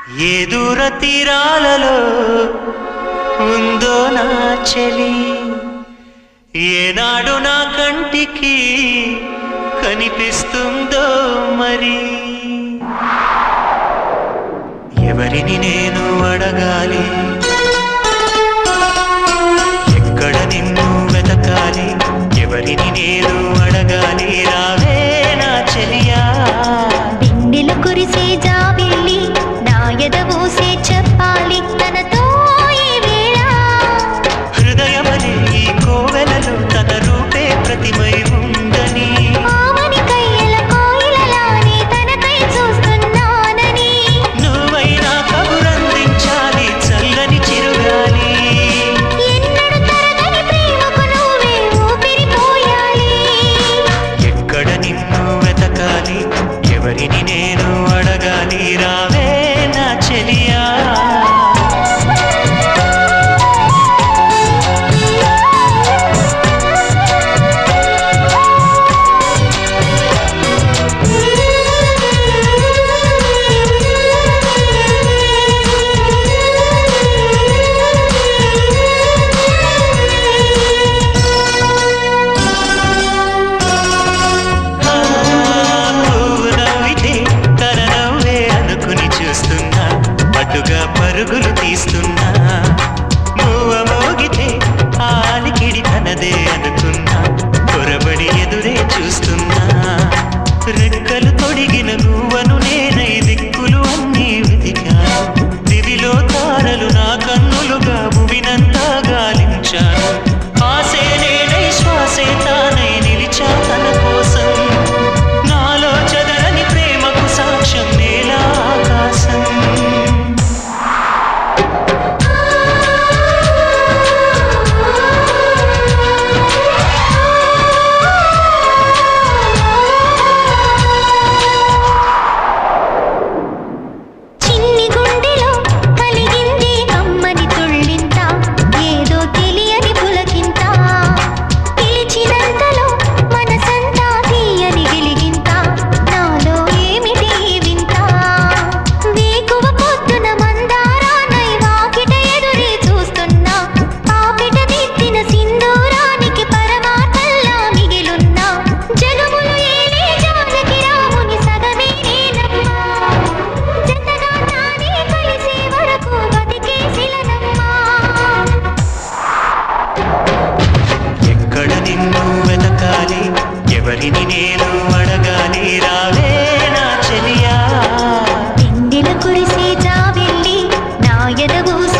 ఏ దూర తీరాలలో ఉందో నా చెలి, ఏనాడు నా కంటికి కనిపిస్తుందో మరి. ఎవరిని నేను అడగాలి, ఎక్కడ నిన్ను వెతకాలి, ఎవరిని నేను అడగాలి, రావే నా చెలియా. వెన్నెల కురిసే జాబిల్లి నా ఎదవూసే చెప్పాలి తనతో ఈ వేళ. హృదయమనే ఈ కోవెలలో తన రూపే ప్రతిమై ఉందని, ఆమని కయ్యల కోయిలలానే తనకై చూస్తున్నానని. నువ్వైనా కబురందించాలి చల్లని చిరుగాలి. ఎన్నడు తరగని ప్రేమకు నువ్వే ఊపిరిపోయాలి. ఎక్కడ నిన్ను వెతకాలి, ఎవరిని నేను అడగాలి, రావే నా చెలియా. అటుగా పరుగులు తీస్తున్నా, మూవ మోగితే ఆలికిడి తనదే అనుకున్నా, పొరబడి ఎదురే చూస్తున్నా. రెక్కలు తొడిగిన గువ్వను నేనై దిక్కులు అన్నీ వెతికాను, దివిలో తారలు నా కన్నులుగా భువినంతా గాలించాను. ఆసే నేనై శ్వాసే తానై నిలిచా తన కోసం, నాలో చదరని ప్రేమకు సాక్ష్యం నేల ఆకాశం. ఎవరిని నేను అడగాలి, రావే నా చెలియా. వెన్నెల కురిసే జాబిల్లి నా ఎదవూసే